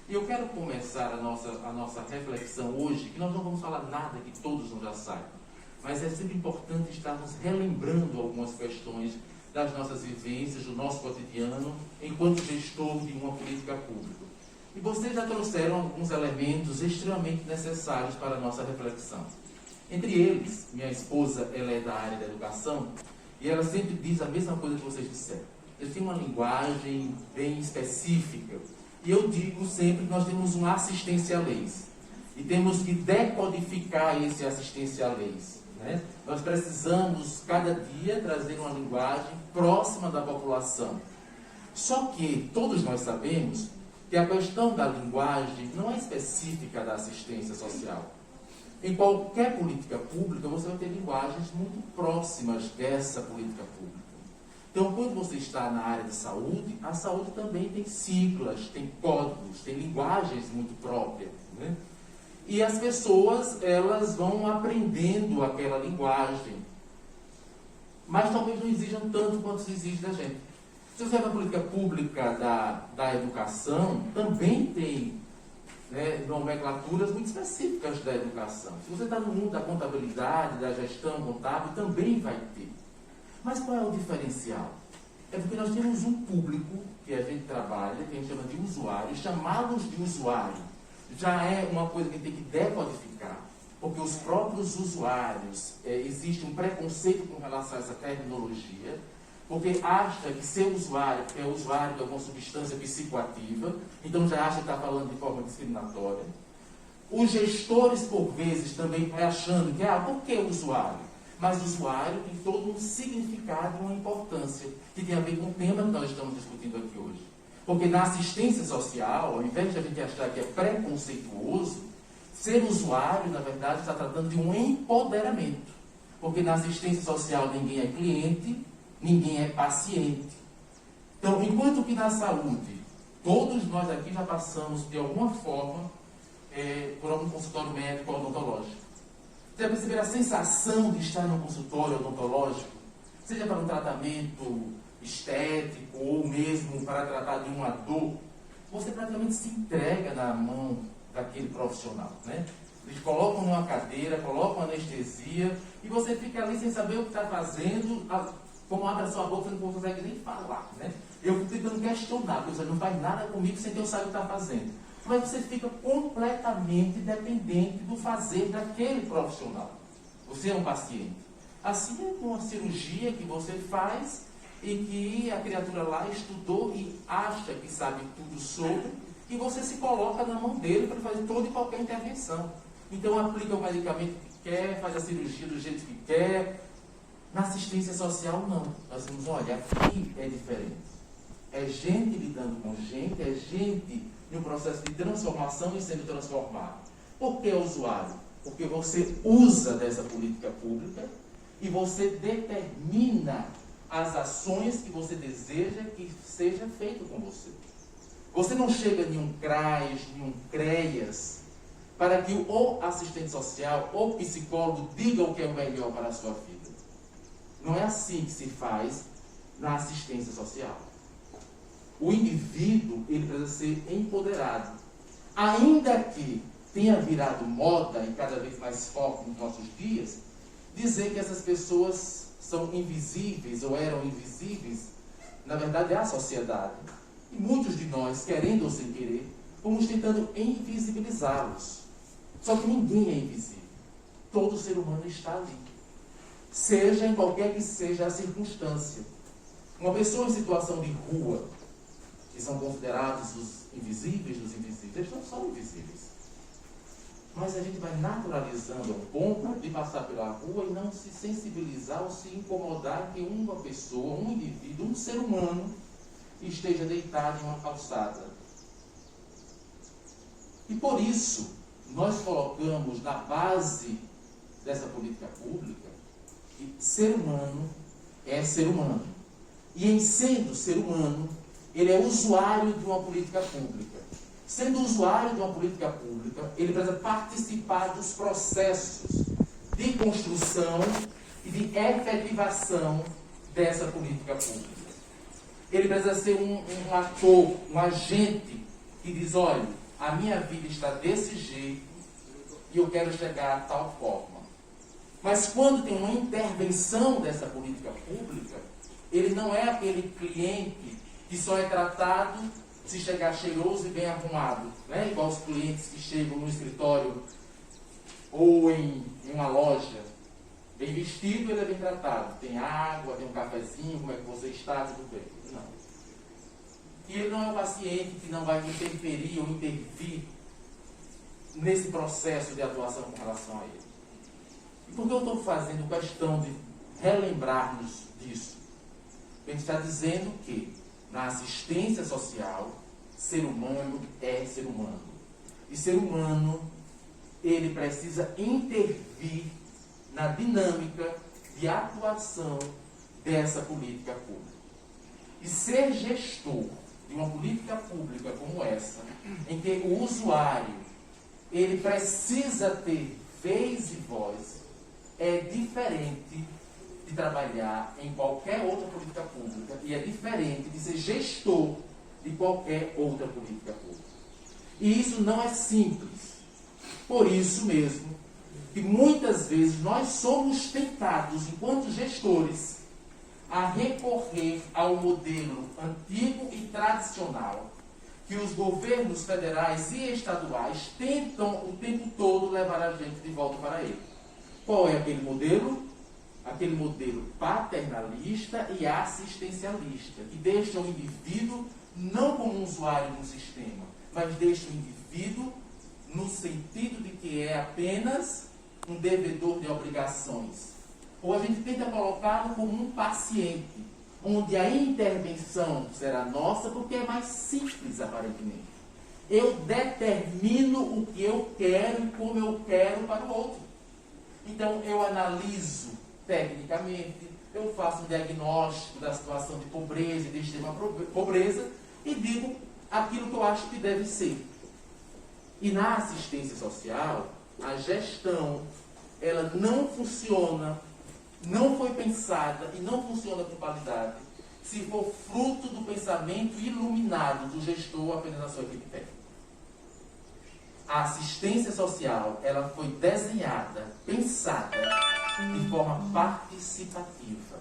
E eu quero começar a nossa reflexão hoje, que nós não vamos falar nada que todos não já saibam, mas é sempre importante estarmos relembrando algumas questões das nossas vivências, do nosso cotidiano, enquanto gestor de uma política pública. E vocês já trouxeram alguns elementos extremamente necessários para a nossa reflexão. Entre eles, minha esposa, ela é da área da educação, e ela sempre diz a mesma coisa que vocês disseram. Eles têm uma linguagem bem específica. E eu digo sempre que nós temos um assistência-leis. E temos que decodificar esse assistência-leis. Né? Nós precisamos, cada dia, trazer uma linguagem próxima da população. Só que todos nós sabemos que a questão da linguagem não é específica da assistência social. Em qualquer política pública, você vai ter linguagens muito próximas dessa política pública. Então, quando você está na área de saúde, a saúde também tem siglas, tem códigos, tem linguagens muito próprias. Né? E as pessoas, elas vão aprendendo aquela linguagem. Mas talvez não exijam tanto quanto se exige da gente. Se você vai para a política pública da educação, também tem nomenclaturas muito específicas da educação. Se você está no mundo da contabilidade, da gestão contábil, também vai ter. Mas qual é o diferencial? É porque nós temos um público que a gente trabalha, que a gente chama de usuário, chamá-los de usuário já é uma coisa que a gente tem que decodificar, porque os próprios usuários, existe um preconceito com relação a essa terminologia, porque acha que ser usuário, que é usuário de alguma substância psicoativa, então já acha que está falando de forma discriminatória. Os gestores, por vezes, também vai achando que, por que usuário? Mas usuário tem todo um significado e uma importância, que tem a ver com o tema que nós estamos discutindo aqui hoje. Porque na assistência social, ao invés de a gente achar que é preconceituoso, ser usuário, na verdade, está tratando de um empoderamento. Porque na assistência social ninguém é cliente, ninguém é paciente. Então, enquanto que na saúde, todos nós aqui já passamos, de alguma forma, por algum consultório médico ou odontológico. Você já perceberam a sensação de estar num consultório odontológico? Seja para um tratamento estético ou mesmo para tratar de uma dor, você praticamente se entrega na mão daquele profissional, né? Eles colocam numa cadeira, colocam anestesia e você fica ali sem saber o que está fazendo, como abre a sua boca, você não consegue nem falar, né? Eu fico tentando questionar, porque você não faz nada comigo sem que eu saiba o que está fazendo. Mas você fica completamente dependente do fazer daquele profissional. Você é um paciente. Assim é com uma cirurgia que você faz e que a criatura lá estudou e acha que sabe tudo sobre, e você se coloca na mão dele para fazer toda e qualquer intervenção. Então aplica o medicamento que quer, faz a cirurgia do jeito que quer. Na assistência social não. Nós temos, olha, aqui é diferente. É gente lidando com gente, é gente em um processo de transformação e sendo transformado. Por que usuário? Porque você usa dessa política pública e você determina as ações que você deseja que seja feito com você. Você não chega em um CRAS, em um CREAS, para que o assistente social ou psicólogo diga o que é o melhor para a sua vida. Não é assim que se faz na assistência social. O indivíduo, ele precisa ser empoderado. Ainda que tenha virado moda e cada vez mais forte nos nossos dias, dizer que essas pessoas são invisíveis ou eram invisíveis, na verdade é a sociedade. E muitos de nós, querendo ou sem querer, vamos tentando invisibilizá-los. Só que ninguém é invisível. Todo ser humano está ali. Seja em qualquer que seja a circunstância. Uma pessoa em situação de rua, que são considerados os invisíveis dos invisíveis, eles não são invisíveis. Mas a gente vai naturalizando ao ponto de passar pela rua e não se sensibilizar ou se incomodar que uma pessoa, um indivíduo, um ser humano esteja deitado em uma calçada. E por isso, nós colocamos na base dessa política pública que ser humano é ser humano. E em sendo ser humano, ele é usuário de uma política pública. Sendo usuário de uma política pública, ele precisa participar dos processos de construção e de efetivação dessa política pública. Ele precisa ser um ator, um agente que diz, olha, a minha vida está desse jeito e eu quero chegar a tal forma. Mas quando tem uma intervenção dessa política pública, ele não é aquele cliente que só é tratado se chegar cheiroso e bem arrumado, né? Igual os clientes que chegam no escritório ou em uma loja, bem vestido, ele é bem tratado. Tem água, tem um cafezinho, como é que você está, tudo bem. Não. E ele não é o paciente que não vai interferir ou intervir nesse processo de atuação com relação a ele. E por que eu estou fazendo questão de relembrar-nos disso? A gente está dizendo que na assistência social, ser humano é ser humano. E ser humano, ele precisa intervir na dinâmica de atuação dessa política pública. E ser gestor de uma política pública como essa, em que o usuário, ele precisa ter vez e voz, é diferente de trabalhar em qualquer outra política pública e é diferente de ser gestor de qualquer outra política pública. E isso não é simples. Por isso mesmo, que muitas vezes nós somos tentados, enquanto gestores, a recorrer ao modelo antigo e tradicional que os governos federais e estaduais tentam o tempo todo levar a gente de volta para ele. Qual é aquele modelo? Aquele modelo paternalista e assistencialista, que deixa o indivíduo não como um usuário de um sistema, mas deixa o indivíduo no sentido de que é apenas um devedor de obrigações. Ou a gente tenta colocá-lo como um paciente, onde a intervenção será nossa, porque é mais simples, aparentemente. Eu determino o que eu quero e como eu quero para o outro. Então, eu analiso tecnicamente, eu faço um diagnóstico da situação de pobreza e de extrema pobreza e digo aquilo que eu acho que deve ser. E na assistência social, a gestão, ela não funciona, não foi pensada e não funciona com qualidade se for fruto do pensamento iluminado do gestor apenas na sua equipe técnica. A assistência social, ela foi desenhada, pensada de forma participativa.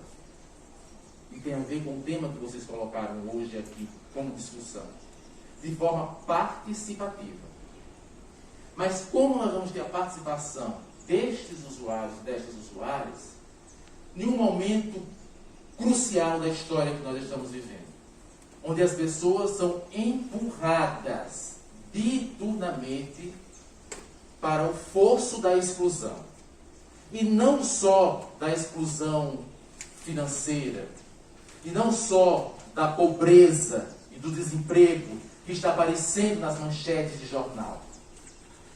E tem a ver com o tema que vocês colocaram hoje aqui como discussão. De forma participativa. Mas como nós vamos ter a participação destes usuários, destas usuárias, em um momento crucial da história que nós estamos vivendo, onde as pessoas são empurradas diuturnamente para o fosso da exclusão. E não só da exclusão financeira, e não só da pobreza e do desemprego que está aparecendo nas manchetes de jornal,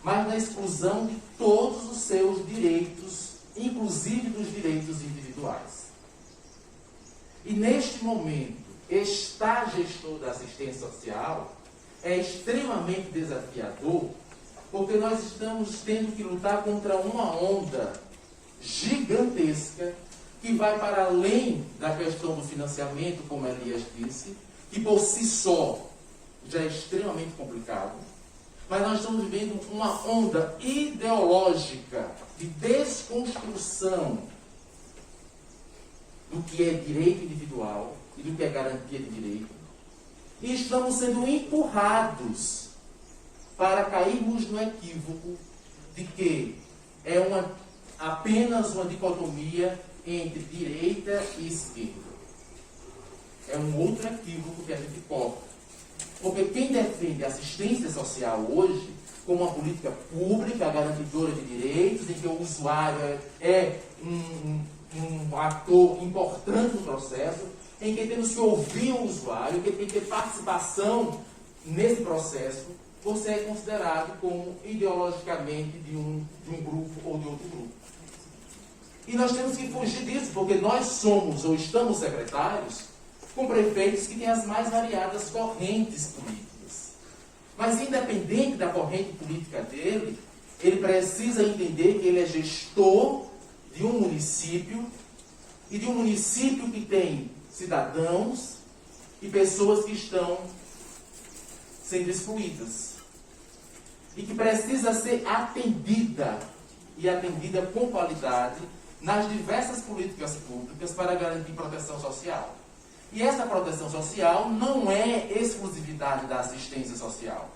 mas da exclusão de todos os seus direitos, inclusive dos direitos individuais. E neste momento, estar gestor da assistência social é extremamente desafiador, porque nós estamos tendo que lutar contra uma onda gigantesca que vai para além da questão do financiamento, como Elias disse, que por si só já é extremamente complicado. Mas nós estamos vivendo uma onda ideológica de desconstrução do que é direito individual e do que é garantia de direito. E estamos sendo empurrados para cairmos no equívoco de que é apenas uma dicotomia entre direita e esquerda. É um outro equívoco que a gente corre. Porque quem defende a assistência social hoje como uma política pública, garantidora de direitos, em que o usuário é um ator importante no processo, em que temos que ouvir o usuário, em que tem que ter participação nesse processo, você é considerado como ideologicamente de um grupo ou de outro grupo. E nós temos que fugir disso, porque nós somos ou estamos secretários com prefeitos que têm as mais variadas correntes políticas. Mas independente da corrente política dele, ele precisa entender que ele é gestor de um município, e de um município que tem cidadãos e pessoas que estão sendo excluídas. e que precisa ser atendida, e atendida com qualidade, nas diversas políticas públicas para garantir proteção social. E essa proteção social não é exclusividade da assistência social.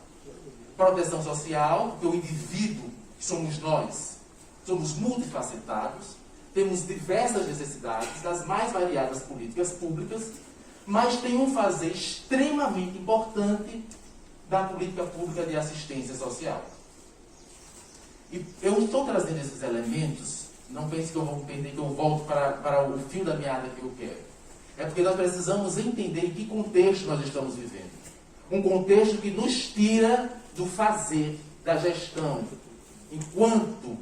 Proteção social, porque o indivíduo, que somos nós, somos multifacetados, temos diversas necessidades das mais variadas políticas públicas, mas tem um fazer extremamente importante da política pública de assistência social. E eu estou trazendo esses elementos, não pense que eu vou perder, que eu volto para o fio da meada que eu quero. É porque nós precisamos entender em que contexto nós estamos vivendo. Um contexto que nos tira do fazer, da gestão, enquanto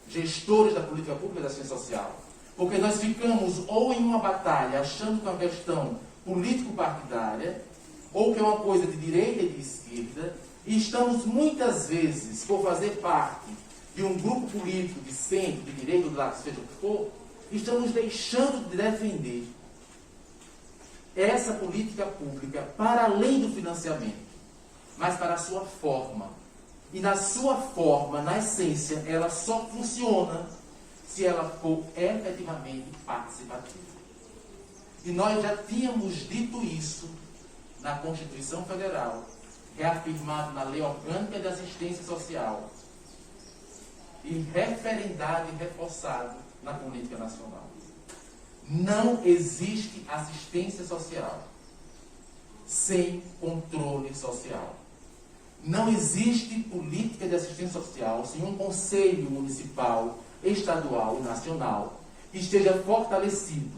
gestores da política pública da assistência social. Porque nós ficamos ou em uma batalha achando que é uma questão político-partidária, ou que é uma coisa de direita e de esquerda, e estamos muitas vezes, por fazer parte de um grupo político de centro, de direita, do lado, seja o que for, estamos deixando de defender essa política pública para além do financiamento, mas para a sua forma. E na sua forma, na essência, ela só funciona se ela for efetivamente participativa. E nós já tínhamos dito isso na Constituição Federal, reafirmado na Lei Orgânica de Assistência Social e referendado e reforçado na Política Nacional. Não existe assistência social sem controle social. Não existe política de assistência social sem um conselho municipal, estadual e nacional que esteja fortalecido,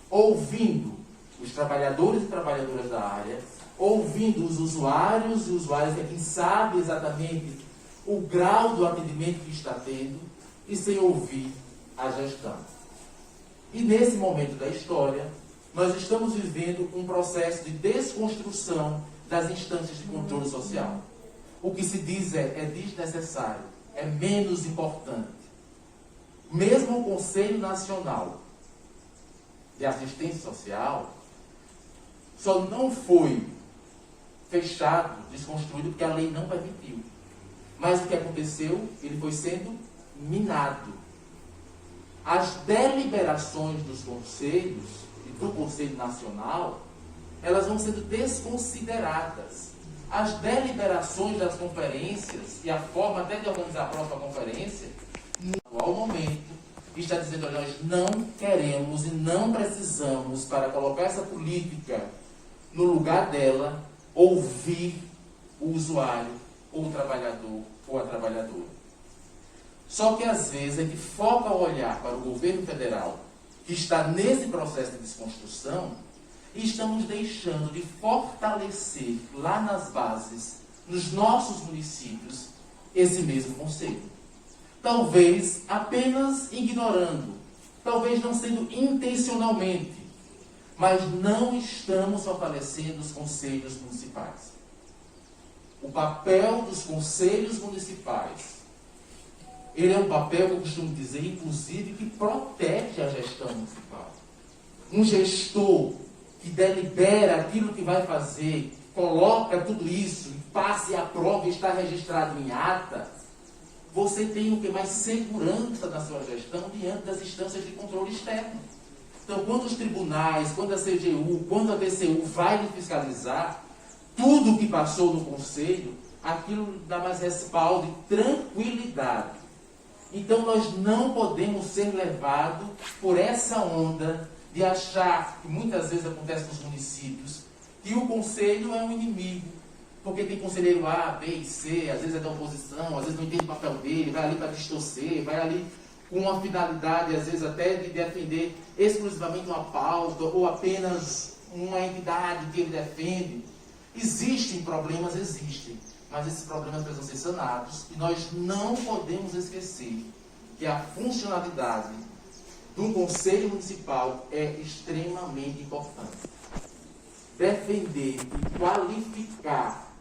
ouvindo os trabalhadores e trabalhadoras da área, ouvindo os usuários e usuárias, que é quem sabe exatamente o grau do atendimento que está tendo, e sem ouvir a gestão. E nesse momento da história, nós estamos vivendo um processo de desconstrução das instâncias de controle social. O que se diz é desnecessário, é menos importante. Mesmo o Conselho Nacional de Assistência Social só não foi fechado, desconstruído, porque a lei não permitiu. Mas o que aconteceu? Ele foi sendo minado. As deliberações dos conselhos e do Conselho Nacional, elas vão sendo desconsideradas. As deliberações das conferências e a forma até de organizar a própria conferência, no atual momento, está dizendo: olha, nós não queremos e não precisamos, para colocar essa política no lugar dela, ouvir o usuário, ou o trabalhador, ou a trabalhadora. Só que às vezes a gente foca o olhar para o governo federal, que está nesse processo de desconstrução, e estamos deixando de fortalecer lá nas bases, nos nossos municípios, esse mesmo conceito. Talvez apenas ignorando, talvez não sendo intencionalmente, mas não estamos fortalecendo os conselhos municipais. O papel dos conselhos municipais, ele é um papel que eu costumo dizer, inclusive, que protege a gestão municipal. Um gestor que delibera aquilo que vai fazer, coloca tudo isso, passa e aprova e está registrado em ata, você tem o que mais segurança da sua gestão diante das instâncias de controle externo. Então, quando os tribunais, quando a CGU, quando a DCU vai lhe fiscalizar, tudo o que passou no Conselho, aquilo dá mais respaldo e tranquilidade. Então, nós não podemos ser levados por essa onda de achar, que muitas vezes acontece nos municípios, que o Conselho é um inimigo. Porque tem conselheiro A, B e C, às vezes é da oposição, às vezes não entende o papel dele, vai ali para distorcer, vai ali com uma finalidade, às vezes até de defender exclusivamente uma pauta ou apenas uma entidade que ele defende. Existem problemas, existem, mas esses problemas precisam ser sanados e nós não podemos esquecer que a funcionalidade de um conselho municipal é extremamente importante. Defender e qualificar,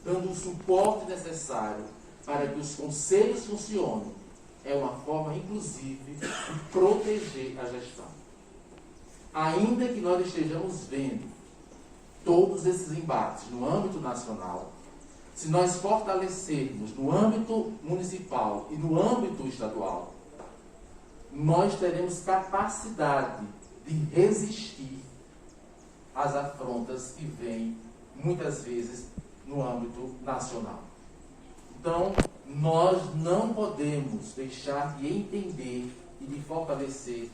dando o suporte necessário para que os conselhos funcionem, é uma forma, inclusive, de proteger a gestão. Ainda que nós estejamos vendo todos esses embates no âmbito nacional, se nós fortalecermos no âmbito municipal e no âmbito estadual, nós teremos capacidade de resistir às afrontas que vêm, muitas vezes, no âmbito nacional. Então, nós não podemos deixar de entender e de fortalecer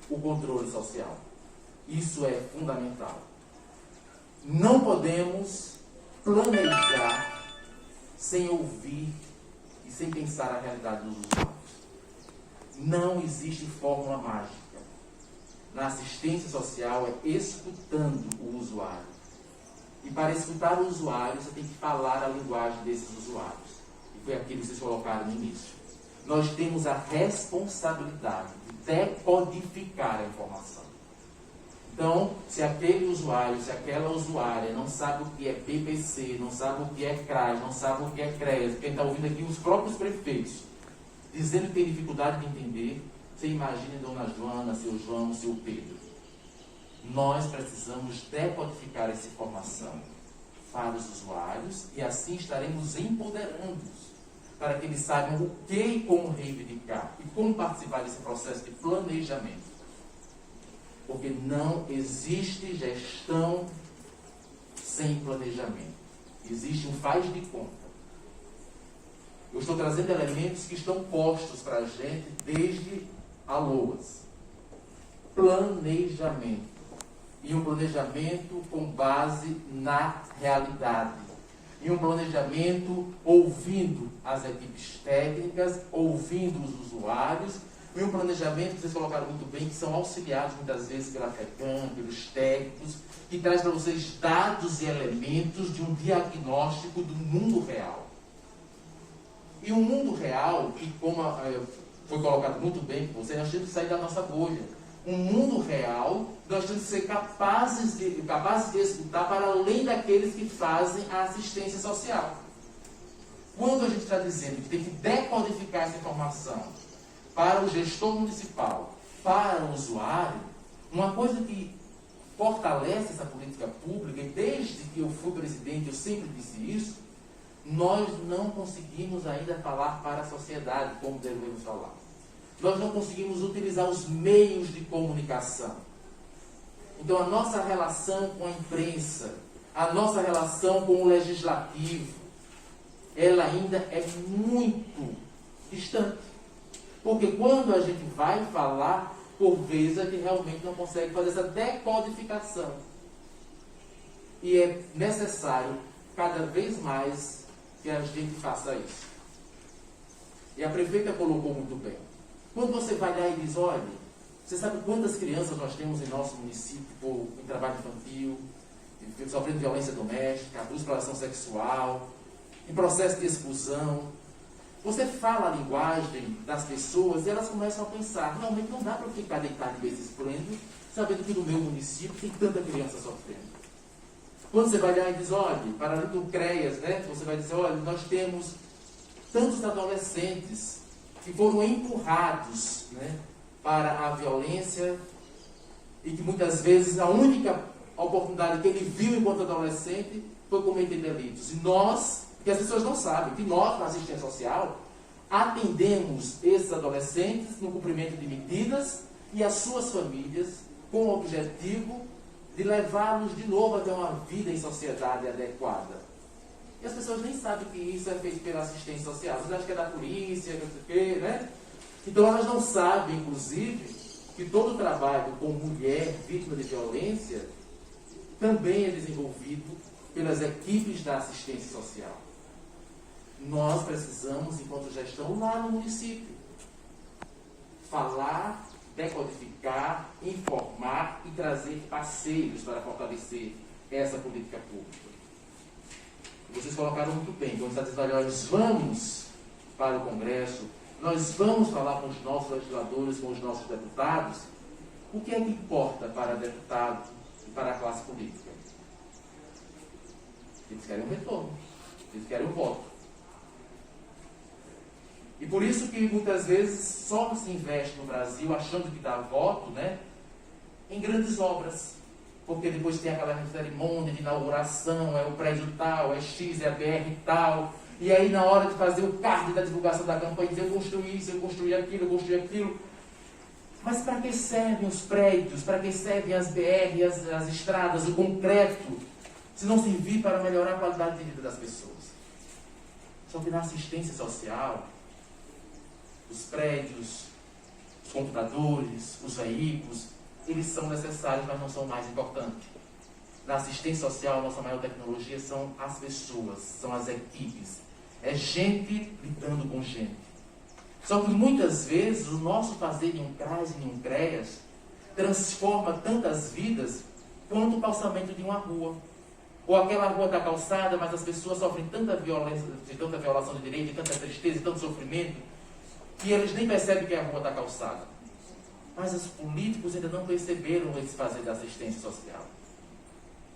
o controle social. Isso é fundamental. Não podemos planejar sem ouvir e sem pensar a realidade dos usuários. Não existe fórmula mágica. Na assistência social é escutando o usuário. E para escutar o usuário, você tem que falar a linguagem desses usuários. E foi aquilo que vocês colocaram no início. Nós temos a responsabilidade de decodificar a informação. Então, se aquele usuário, se aquela usuária não sabe o que é PPC, não sabe o que é CRAS, não sabe o que é CREAS, quem está ouvindo aqui os próprios prefeitos, dizendo que tem dificuldade de entender, você imagine Dona Joana, seu João, seu Pedro. Nós precisamos decodificar essa informação para os usuários e assim estaremos empoderando-os para que eles saibam o que e como reivindicar e como participar desse processo de planejamento. Porque não existe gestão sem planejamento. Existe um faz de conta. Eu estou trazendo elementos que estão postos para a gente desde a LOAS. Planejamento. E um planejamento com base na realidade. E um planejamento ouvindo as equipes técnicas, ouvindo os usuários, e um planejamento que vocês colocaram muito bem, que são auxiliados muitas vezes pela FECAM, pelos técnicos, que traz para vocês dados e elementos de um diagnóstico do mundo real. E um mundo real, que como foi colocado muito bem por vocês, nós temos que sair da nossa bolha. Um mundo real, nós temos que ser capazes de escutar para além daqueles que fazem a assistência social. Quando a gente está dizendo que tem que decodificar essa informação para o gestor municipal, para o usuário, uma coisa que fortalece essa política pública, e desde que eu fui presidente eu sempre disse isso, nós não conseguimos ainda falar para a sociedade como devemos falar. Nós não conseguimos utilizar os meios de comunicação. Então, a nossa relação com a imprensa, a nossa relação com o legislativo, ela ainda é muito distante. Porque quando a gente vai falar, por vezes a gente realmente não consegue fazer essa decodificação. E é necessário, cada vez mais, que a gente faça isso. E a prefeita colocou muito bem. Quando você vai lá e diz, olha, você sabe quantas crianças nós temos em nosso município em trabalho infantil, sofrendo violência doméstica, abuso, exploração sexual, em processo de exclusão. Você fala a linguagem das pessoas e elas começam a pensar, realmente não dá para ficar deitado de berço esplêndido, sabendo que no meu município tem tanta criança sofrendo. Quando você vai lá e diz, olha, para além do CREAS, né, você vai dizer, olha, nós temos tantos adolescentes que foram empurrados, né, para a violência e que muitas vezes a única oportunidade que ele viu enquanto adolescente foi cometer delitos. E nós, que as pessoas não sabem, que nós, na assistência social, atendemos esses adolescentes no cumprimento de medidas e as suas famílias com o objetivo de levá-los de novo a ter uma vida em sociedade adequada. E as pessoas nem sabem que isso é feito pela assistência social. Vocês acham que é da polícia, não sei o quê, né? Então elas não sabem, inclusive, que todo o trabalho com mulher vítima de violência também é desenvolvido pelas equipes da assistência social. Nós precisamos, enquanto gestão, lá no município, falar, decodificar, informar e trazer parceiros para fortalecer essa política pública. Vocês colocaram muito bem, quando está dizendo, olha, nós vamos para o Congresso, nós vamos falar com os nossos legisladores, com os nossos deputados, o que é que importa para deputado e para a classe política? Eles querem um retorno, eles querem um voto. E por isso que muitas vezes só se investe no Brasil, achando que dá voto, né, em grandes obras. porque depois tem aquela cerimônia de inauguração, é o prédio tal, é X, é a BR tal, e aí na hora de fazer o card da divulgação da campanha, dizer eu construí isso, eu construí aquilo, eu construí aquilo. Mas para que servem os prédios, para que servem as BR, as estradas, o concreto, se não servir para melhorar a qualidade de vida das pessoas? Só que na assistência social, os prédios, os computadores, os veículos, eles são necessários, mas não são o mais importantes. Na assistência social, a nossa maior tecnologia são as pessoas, são as equipes. É gente lidando com gente. Só que muitas vezes o nosso fazer em um CRAS e em um CREAS transforma tantas vidas quanto o calçamento de uma rua. Ou aquela rua está calçada, mas as pessoas sofrem tanta violência, de tanta violação de direito, de tanta tristeza, de tanto sofrimento, que eles nem percebem que a rua está calçada. Mas os políticos ainda não perceberam esse fazer da assistência social.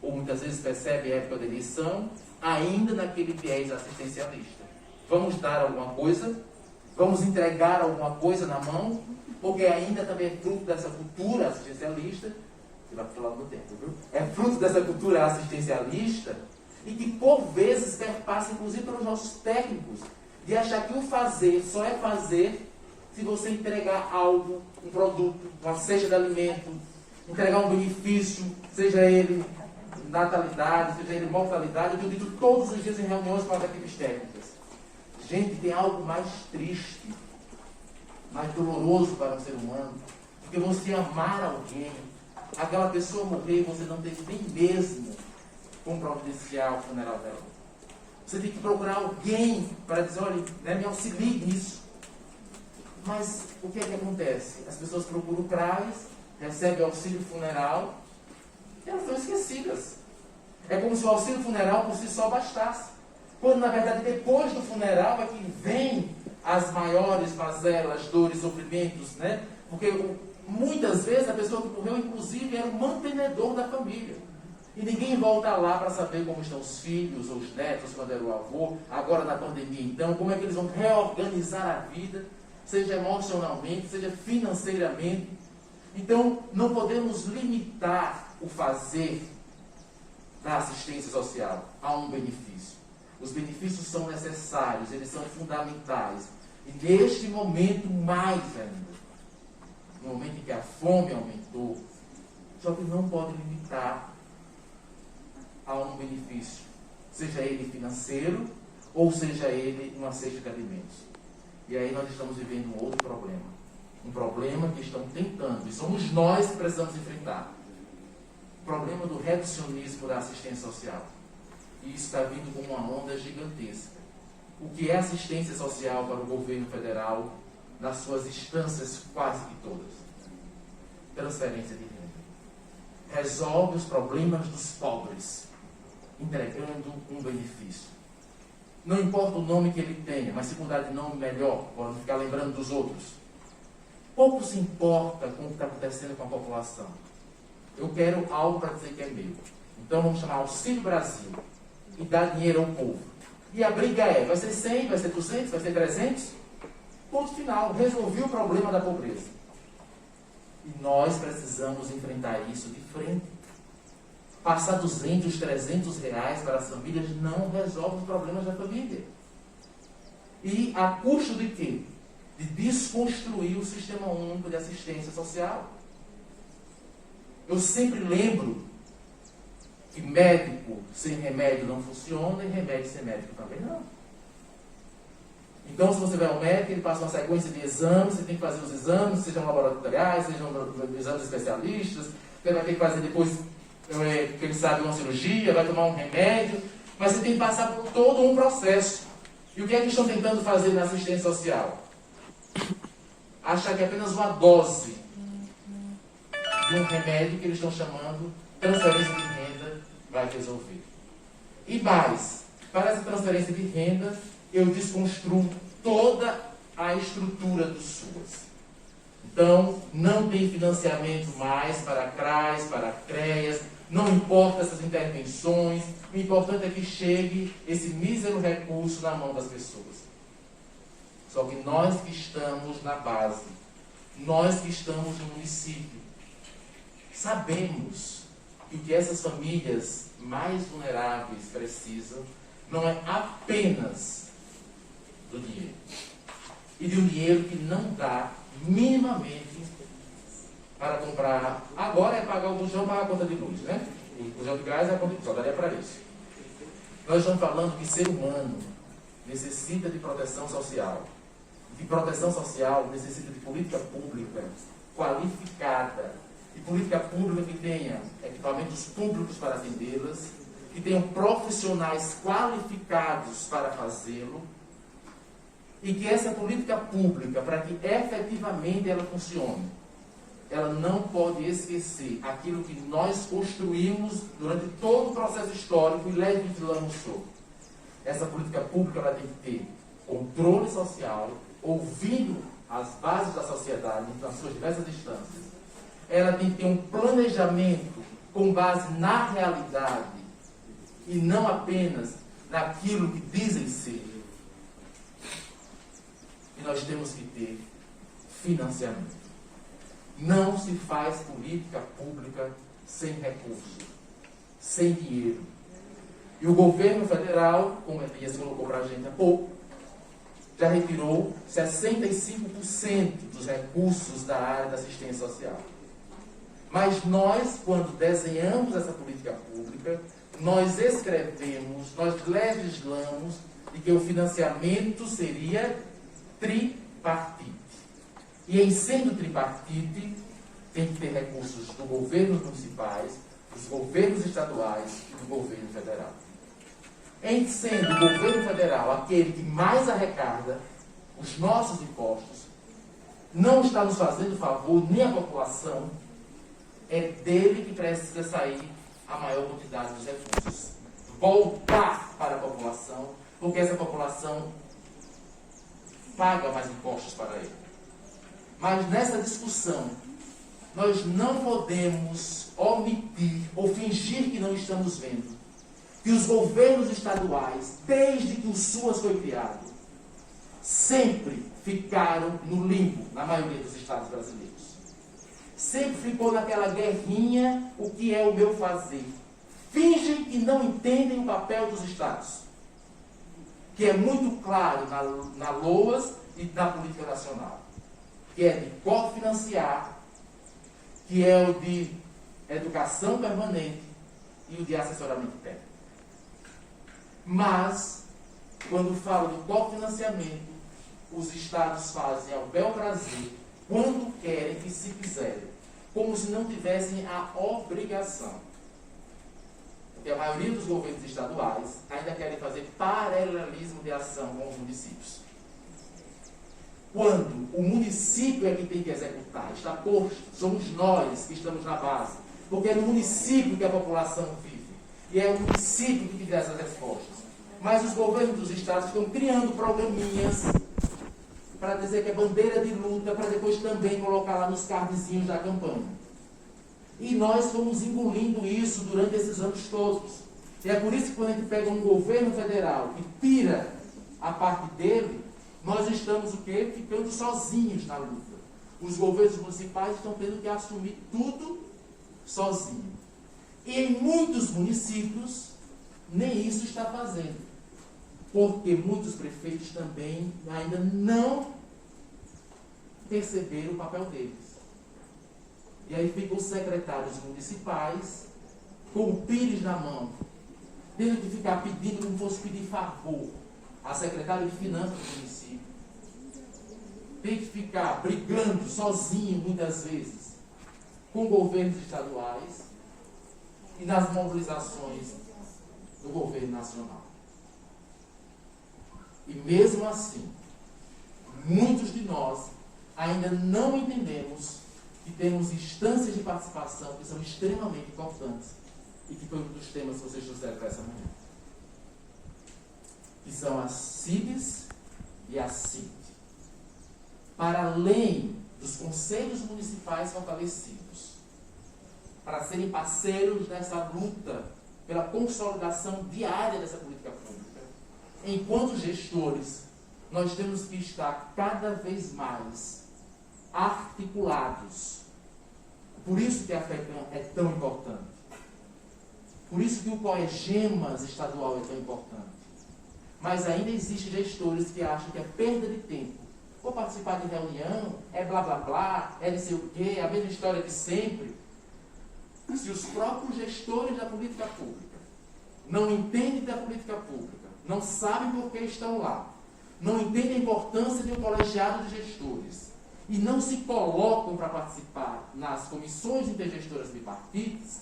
Ou muitas vezes percebem a época da eleição, ainda naquele viés assistencialista. Vamos dar alguma coisa, vamos entregar alguma coisa na mão, porque ainda também é fruto dessa cultura assistencialista, você vai falar do tempo, viu? É fruto dessa cultura assistencialista, e que por vezes perpassa inclusive pelos nossos técnicos, de achar que o fazer só é fazer se você entregar algo, um produto, uma cesta de alimento, entregar um benefício, seja ele natalidade, seja ele mortalidade. Eu tenho dito todos os dias em reuniões com as equipes técnicas. Gente, tem algo mais triste, mais doloroso para um ser humano, do que você amar alguém, aquela pessoa morrer e você não teve nem mesmo como providenciar o funeral dela. Você tem que procurar alguém para dizer, olha, me auxilie nisso. Mas o que é que acontece? As pessoas procuram o CRAS, recebem auxílio funeral e elas são esquecidas. É como se o auxílio funeral por si só bastasse. Quando, na verdade, depois do funeral é que vem as maiores mazelas, dores, sofrimentos, né? Porque muitas vezes a pessoa que morreu, inclusive, era o mantenedor da família. E ninguém volta lá para saber como estão os filhos ou os netos, quando era o avô, agora na pandemia, então, como é que eles vão reorganizar a vida, seja emocionalmente, seja financeiramente. Então, não podemos limitar o fazer da assistência social a um benefício. Os benefícios são necessários, eles são fundamentais. E neste momento, mais ainda. No momento em que a fome aumentou, só que não pode limitar a um benefício, seja ele financeiro ou seja ele uma cesta de alimentos. E aí nós estamos vivendo um outro problema. Um problema que estão tentando, e somos nós que precisamos enfrentar. O problema do reducionismo da assistência social. E isso está vindo com uma onda gigantesca. O que é assistência social para o governo federal, nas suas instâncias quase que todas? Transferência de renda. Resolve os problemas dos pobres, entregando um benefício. Não importa o nome que ele tenha, mas se mudar de nome melhor, para não ficar lembrando dos outros. Pouco se importa com o que está acontecendo com a população. Eu quero algo para dizer que é meu. Então vamos chamar Auxílio Brasil e dar dinheiro ao povo. E a briga é, vai ser 100, vai ser 200, vai ser 300? Ponto final, resolvi o problema da pobreza. E nós precisamos enfrentar isso de frente. Passar 200, 300 reais para as famílias não resolve os problemas da família. E a custo de quê? De desconstruir o sistema único de assistência social. Eu sempre lembro que médico sem remédio não funciona e remédio sem médico também não. Então, se você vai ao médico, ele passa uma sequência de exames, você tem que fazer os exames, sejam laboratoriais, sejam exames especialistas, você vai ter que fazer depois, quem sabe, uma cirurgia, vai tomar um remédio, mas você tem que passar por todo um processo. E o que é que estão tentando fazer na assistência social? Achar que apenas uma dose de um remédio que eles estão chamando transferência de renda vai resolver. E mais, para essa transferência de renda, eu desconstruo toda a estrutura do SUAS. Então, não tem financiamento mais para CRAS, para CREAS, não importa essas intervenções, o importante é que chegue esse mísero recurso na mão das pessoas. Só que nós que estamos na base, nós que estamos no município, sabemos que o que essas famílias mais vulneráveis precisam não é apenas do dinheiro. E de um dinheiro que não dá minimamente para comprar. Agora é pagar o bujão, pagar a conta de luz, né? O bujão de gás é a conta de luz, só daria para isso. Nós estamos falando que ser humano necessita de proteção social. De proteção social necessita de política pública qualificada. De política pública que tenha equipamentos públicos para atendê-las, que tenham profissionais qualificados para fazê-lo, e que essa política pública, para que efetivamente ela funcione, ela não pode esquecer aquilo que nós construímos durante todo o processo histórico e legislamos sobre. Essa política pública ela tem que ter controle social, ouvindo as bases da sociedade nas suas diversas instâncias. Ela tem que ter um planejamento com base na realidade e não apenas naquilo que dizem ser. E nós temos que ter financiamento. Não se faz política pública sem recursos, sem dinheiro. E o governo federal, como a Elias colocou para a gente há pouco, já retirou 65% dos recursos da área da assistência social. Mas nós, quando desenhamos essa política pública, nós escrevemos, nós legislamos de que o financiamento seria tripartite. E em sendo tripartite, tem que ter recursos dos governos municipais, dos governos estaduais e do governo federal. Em sendo o governo federal aquele que mais arrecada os nossos impostos, não está nos fazendo favor nem a população, é dele que precisa sair a maior quantidade dos recursos. Voltar para a população, porque essa população paga mais impostos para ele. Mas nessa discussão, nós não podemos omitir ou fingir que não estamos vendo que os governos estaduais, desde que o SUAS foi criado, sempre ficaram no limbo, na maioria dos estados brasileiros. Sempre ficou naquela guerrinha, o que é o meu fazer. Fingem que não entendem o papel dos estados, que é muito claro na LOAS e na política nacional, que é de cofinanciar, que é o de educação permanente e o de assessoramento técnico. Mas, quando falo de cofinanciamento, os estados fazem ao bel prazer, quando querem e se quiserem, como se não tivessem a obrigação. Porque a maioria dos governos estaduais ainda querem fazer paralelismo de ação com os municípios. Quando o município é que tem que executar, está posto, somos nós que estamos na base, porque é no município que a população vive, e é o município que tem que dar essas respostas. Mas os governos dos estados estão criando programinhas para dizer que é bandeira de luta, para depois também colocar lá nos cardzinhos da campanha. E nós fomos engolindo isso durante esses anos todos. E é por isso que quando a gente pega um governo federal e tira a parte dele, nós estamos o quê? Ficando sozinhos na luta. Os governos municipais estão tendo que assumir tudo sozinho. E em muitos municípios, nem isso está fazendo. Porque muitos prefeitos também ainda não perceberam o papel deles. E aí ficam os secretários municipais com o pires na mão, tendo que ficar pedindo como fosse pedir favor a secretária de finanças do município. Tem que ficar brigando sozinho, muitas vezes, com governos estaduais e nas mobilizações do governo nacional. E mesmo assim, muitos de nós ainda não entendemos que temos instâncias de participação que são extremamente importantes e que foi um dos temas que vocês trouxeram para essa manhã. Que são as CIDs e a CIT. Para além dos conselhos municipais fortalecidos, para serem parceiros nessa luta pela consolidação diária dessa política pública, enquanto gestores, nós temos que estar cada vez mais articulados. Por isso que a FECAM é tão importante. Por isso que o COEGEMAS estadual é tão importante. Mas ainda existem gestores que acham que é perda de tempo. Vou participar de reunião, é blá blá blá, é não sei o quê, é a mesma história de sempre. Se os próprios gestores da política pública não entendem da política pública, não sabem por que estão lá, não entendem a importância de um colegiado de gestores e não se colocam para participar nas comissões intergestoras bipartites,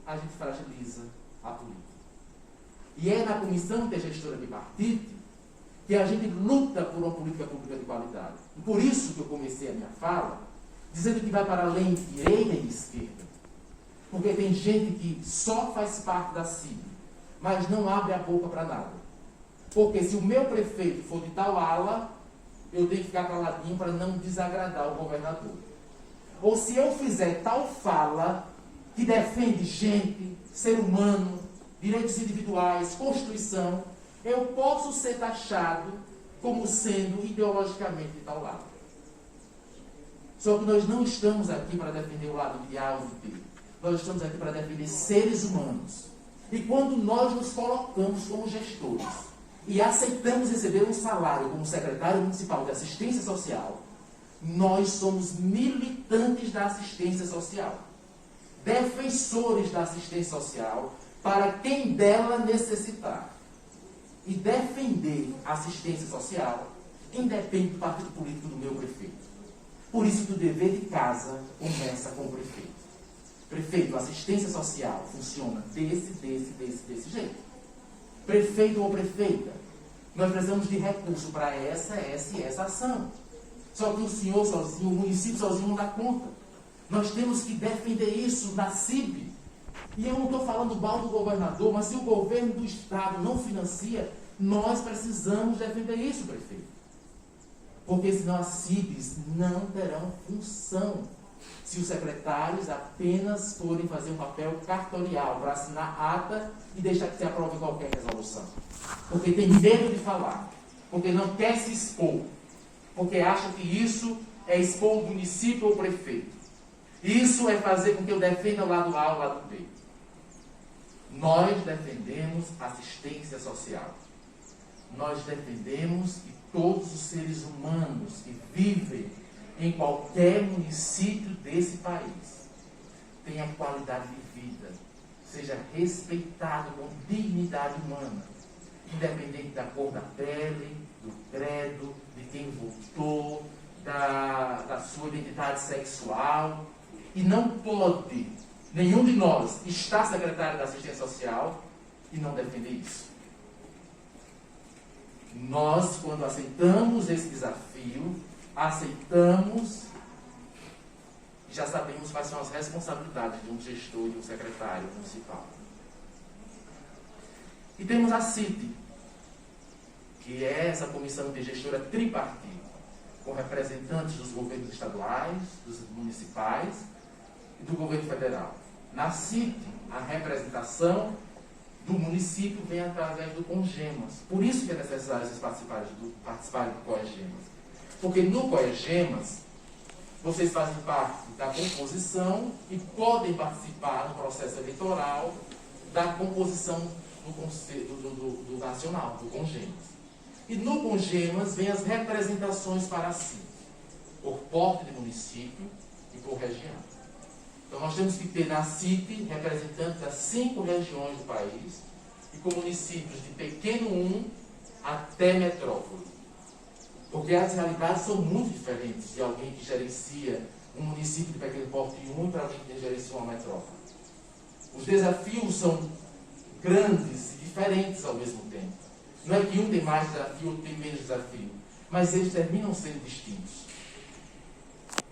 a gente fragiliza a política. E é na comissão intergestora bipartite que a gente luta por uma política pública de qualidade. E por isso que eu comecei a minha fala dizendo que vai para além de direita e de esquerda. Porque tem gente que só faz parte da CIB, mas não abre a boca para nada. Porque se o meu prefeito for de tal ala, eu tenho que ficar caladinho para não desagradar o governador. Ou se eu fizer tal fala que defende gente, ser humano, direitos individuais, Constituição, eu posso ser taxado como sendo ideologicamente de tal lado. Só que nós não estamos aqui para defender o lado de A ou de B. Nós estamos aqui para defender seres humanos. E quando nós nos colocamos como gestores e aceitamos receber um salário como secretário municipal de assistência social, nós somos militantes da assistência social. Defensores da assistência social para quem dela necessitar. E defender a assistência social independe do partido político do meu prefeito. Por isso que o dever de casa começa com o prefeito. Prefeito, assistência social funciona desse jeito. Prefeito ou prefeita, nós precisamos de recurso para essa e essa ação. Só que o senhor sozinho, o município sozinho não dá conta. Nós temos que defender isso na CIB. E eu não estou falando mal do governador, mas se o governo do estado não financia, nós precisamos defender isso, prefeito. Porque senão as CIBs não terão função. Se os secretários apenas forem fazer um papel cartorial para assinar ata e deixar que se aprove qualquer resolução. Porque tem medo de falar. Porque não quer se expor. Porque acha que isso é expor o município ou o prefeito. Isso é fazer com que eu defenda o lado A ou o lado B. Nós defendemos assistência social. Nós defendemos que todos os seres humanos que vivem em qualquer município desse país tenham qualidade de vida, seja respeitado com dignidade humana, independente da cor da pele, do credo, de quem votou, da sua identidade sexual. E não pode nenhum de nós estar secretário da assistência social e não defender isso. Nós, quando aceitamos esse desafio, aceitamos e já sabemos quais são as responsabilidades de um gestor e de um secretário municipal. E temos a CIT, que é essa comissão de gestora tripartite, com representantes dos governos estaduais, dos municipais e do governo federal. Na CIT, a representação do município vem através do COEGEMAS. Por isso que é necessário vocês participarem do COEGEMAS. Porque no COEGEMAS, vocês fazem parte da composição e podem participar no processo eleitoral da composição do Conselho do Nacional, do CONGEMAS. E no CONGEMAS vem as representações para si, por porte de município e por região. Então nós temos que ter na CIT representantes das 5 regiões do país e com municípios de pequeno 1 até metrópole. Porque as realidades são muito diferentes de alguém que gerencia um município de pequeno porte 1 para alguém que gerencia uma metrópole. Os desafios são grandes e diferentes ao mesmo tempo. Não é que um tem mais desafio, outro tem menos desafio, mas eles terminam sendo distintos.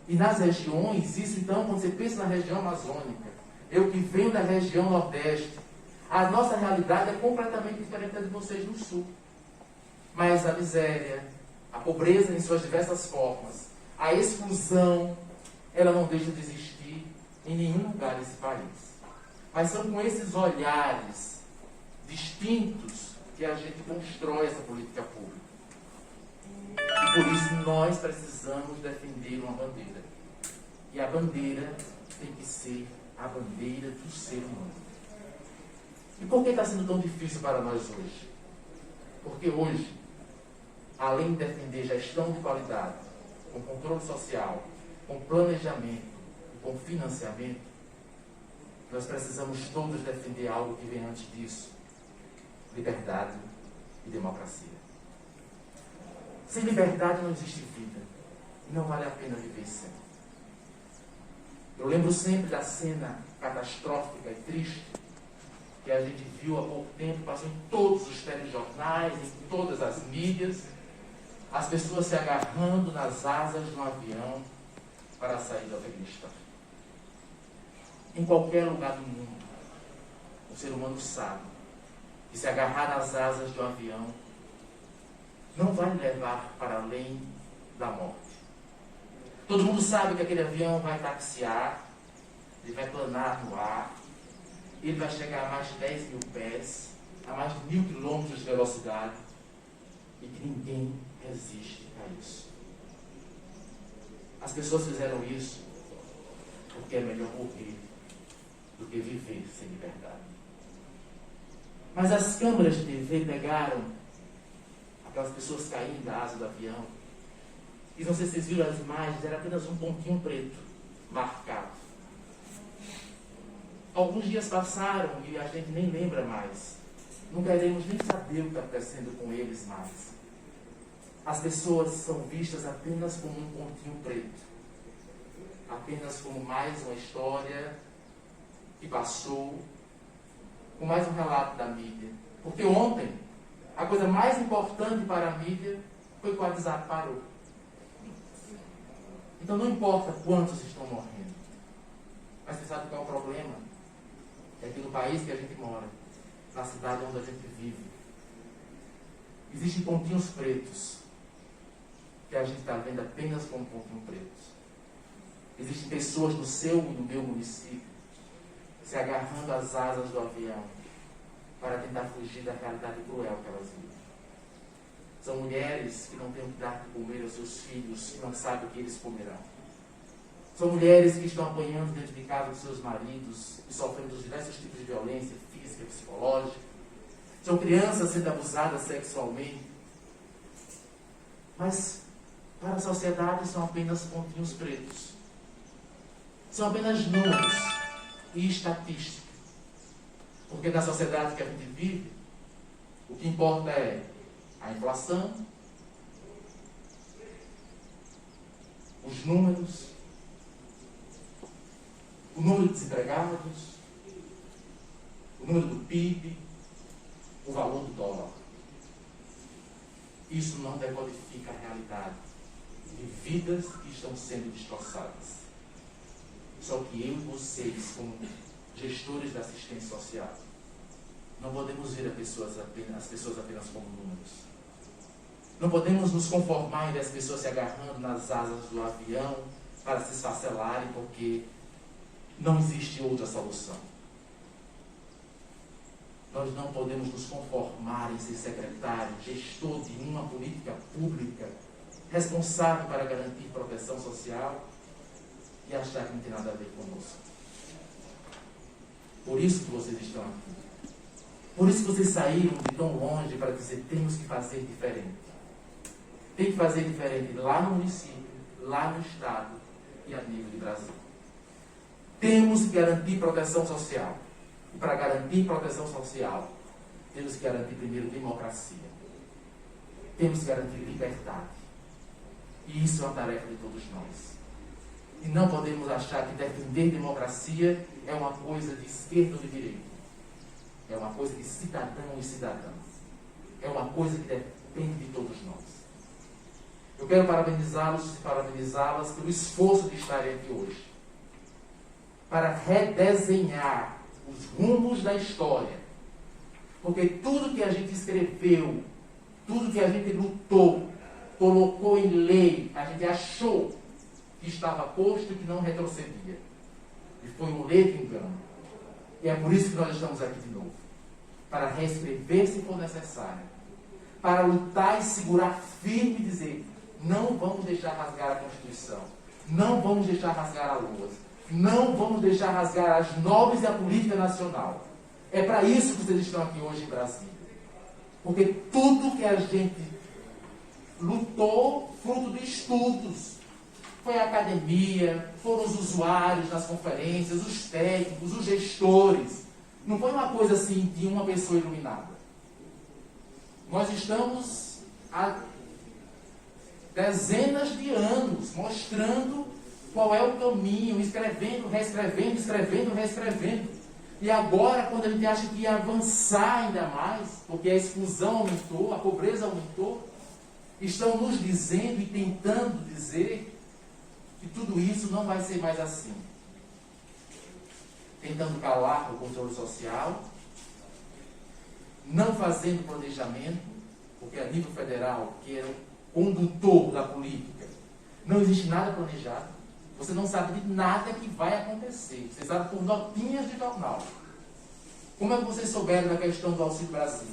E nas regiões, isso então, quando você pensa na região amazônica, eu que venho da região nordeste, a nossa realidade é completamente diferente da de vocês no sul. Mas a miséria, a pobreza em suas diversas formas, a exclusão, ela não deixa de existir em nenhum lugar desse país. Mas são com esses olhares distintos que a gente constrói essa política pública. E por isso nós precisamos defender uma bandeira. E a bandeira tem que ser a bandeira do ser humano. E por que está sendo tão difícil para nós hoje? Porque hoje, além de defender gestão de qualidade, com controle social, com planejamento e com financiamento, nós precisamos todos defender algo que vem antes disso: liberdade e democracia. Sem liberdade não existe vida. E não vale a pena viver sem. Eu lembro sempre da cena catastrófica e triste que a gente viu há pouco tempo, passou em todos os telejornais, em todas as mídias, as pessoas se agarrando nas asas de um avião para sair do Afeganistão. Em qualquer lugar do mundo, o ser humano sabe que se agarrar nas asas de um avião não vai levar para além da morte. Todo mundo sabe que aquele avião vai taxiar, ele vai planar no ar, ele vai chegar a mais de 10 mil pés, a mais de 1.000 quilômetros de velocidade, e que ninguém resiste a isso. As pessoas fizeram isso porque é melhor morrer do que viver sem liberdade. Mas as câmeras de TV pegaram aquelas pessoas caindo da asa do avião, e não sei se vocês viram as imagens, era apenas um pontinho preto marcado. Alguns dias passaram e a gente nem lembra mais. Não queremos nem saber o que está acontecendo com eles mais. As pessoas são vistas apenas como um pontinho preto. Apenas como mais uma história que passou, com mais um relato da mídia. Porque ontem, a coisa mais importante para a mídia foi que o WhatsApp parou. Então não importa quantos estão morrendo. Mas você sabe qual é o problema? É que no país que a gente mora, na cidade onde a gente vive, existem pontinhos pretos que a gente está vendo apenas como pontinhos pretos. Existem pessoas no seu e no meu município se agarrando às asas do avião para tentar fugir da realidade cruel que elas vivem. São mulheres que não têm o que dar de comer aos seus filhos e não sabem o que eles comerão. São mulheres que estão apanhando dentro de casa dos seus maridos e sofrendo diversos tipos de violência física e psicológica. São crianças sendo abusadas sexualmente. Mas, para a sociedade, são apenas pontinhos pretos. São apenas números e estatística. Porque na sociedade que a gente vive, o que importa é a inflação, os números, o número de desempregados, o número do PIB, o valor do dólar. Isso não decodifica a realidade de vidas que estão sendo destroçadas. Só que eu e vocês, como gestores da assistência social, não podemos ver as pessoas apenas como números. Não podemos nos conformar em ver as pessoas se agarrando nas asas do avião para se esfacelarem, porque não existe outra solução. Nós não podemos nos conformar em ser secretário, gestor de uma política pública, responsável para garantir proteção social e achar que não tem nada a ver conosco. Por isso que vocês estão aqui. Por isso que vocês saíram de tão longe para dizer: temos que fazer diferente. Tem que fazer diferente lá no município, lá no estado e a nível de Brasil. Temos que garantir proteção social. E para garantir proteção social, temos que garantir primeiro democracia. Temos que garantir liberdade. E isso é uma tarefa de todos nós. E não podemos achar que defender democracia é uma coisa de esquerda ou de direita. É uma coisa de cidadão e cidadã. É uma coisa que depende de todos nós. Eu quero parabenizá-los e parabenizá-las pelo esforço de estarem aqui hoje, para redesenhar os rumos da história. Porque tudo que a gente escreveu, tudo que a gente lutou, colocou em lei, a gente achou que estava posto e que não retrocedia. E foi um ledo engano. E é por isso que nós estamos aqui de novo. Para reescrever se for necessário. Para lutar e segurar firme e dizer: não vamos deixar rasgar a Constituição. Não vamos deixar rasgar a lua. Não vamos deixar rasgar as normas e a política nacional. É para isso que vocês estão aqui hoje em Brasília. Porque tudo que a gente lutou, fruto de estudos, foi a academia, foram os usuários nas conferências, os técnicos, os gestores. Não foi uma coisa assim de uma pessoa iluminada. Nós estamos há dezenas de anos mostrando qual é o caminho, escrevendo, reescrevendo, escrevendo, reescrevendo. E agora, quando a gente acha que ia avançar ainda mais, porque a exclusão aumentou, a pobreza aumentou, estão nos dizendo e tentando dizer que tudo isso não vai ser mais assim. Tentando calar o controle social, não fazendo planejamento, porque a nível federal, que é o condutor da política, não existe nada planejado. Você não sabe de nada que vai acontecer. Você sabe por notinhas de jornal. Como é que vocês souberam da questão do Auxílio Brasil?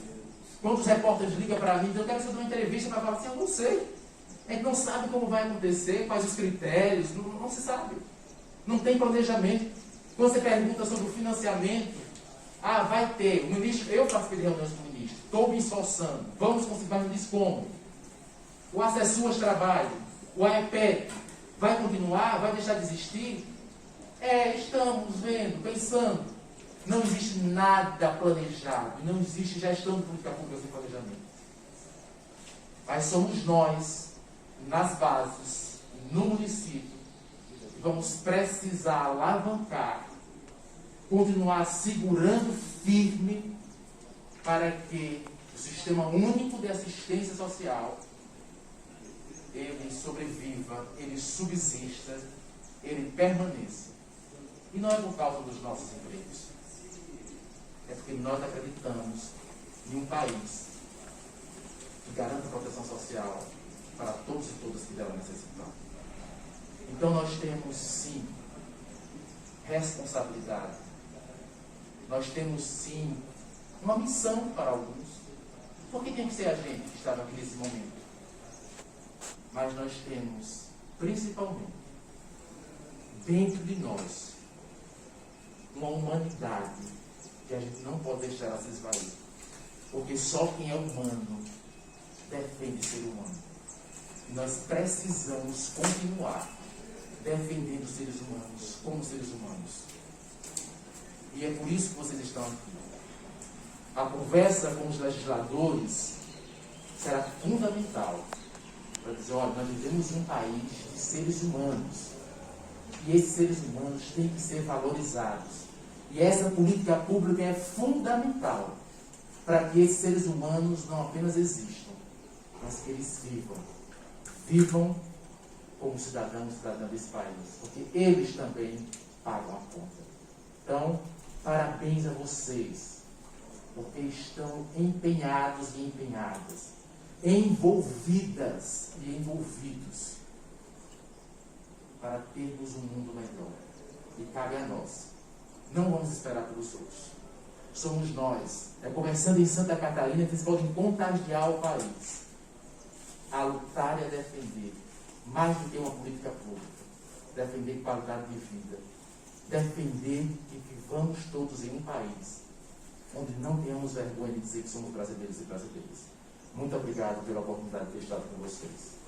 Quantos repórteres ligam para mim, eu quero fazer uma entrevista para falar assim, eu não sei. A gente não sabe como vai acontecer, quais os critérios, não se sabe. Não tem planejamento. Quando você pergunta sobre o financiamento, vai ter, o ministro, eu participei de reuniões com o ministro, estou me esforçando, vamos conseguir, mas não diz como. O Acessuas trabalho, o AEPET, vai continuar, vai deixar de existir? Estamos vendo, pensando. Não existe nada planejado, não existe gestão de política pública sem planejamento. Mas somos nós, nas bases, no município, que vamos precisar alavancar, continuar segurando firme para que o Sistema Único de Assistência Social ele sobreviva, ele subsista, ele permaneça. E não é por causa dos nossos empregos. É porque nós acreditamos em um país que garanta proteção social para todos e todas que dela necessitam. Então nós temos, sim, responsabilidade. Nós temos, sim, uma missão para alguns. Por que tem que ser a gente que estava aqui nesse momento? Mas nós temos, principalmente, dentro de nós, uma humanidade que a gente não pode deixar ela se esvair. Porque só quem é humano defende ser humano. E nós precisamos continuar defendendo os seres humanos como seres humanos. E é por isso que vocês estão aqui. A conversa com os legisladores será fundamental para dizer, olha, nós vivemos em um país de seres humanos. E esses seres humanos têm que ser valorizados. E essa política pública é fundamental para que esses seres humanos não apenas existam, mas que eles vivam. Vivam como cidadãos e cidadãs desse país. Porque eles também pagam a conta. Então, parabéns a vocês, porque estão empenhados e empenhadas, envolvidas e envolvidos para termos um mundo melhor. E cabe a nós. Não vamos esperar pelos outros. Somos nós. Começando em Santa Catarina, vocês podem contagiar o país a lutar e a defender, mais do que uma política pública, defender qualidade de vida, defender que vivamos todos em um país onde não tenhamos vergonha de dizer que somos brasileiros e brasileiras. Muito obrigado pela oportunidade de ter estado com vocês.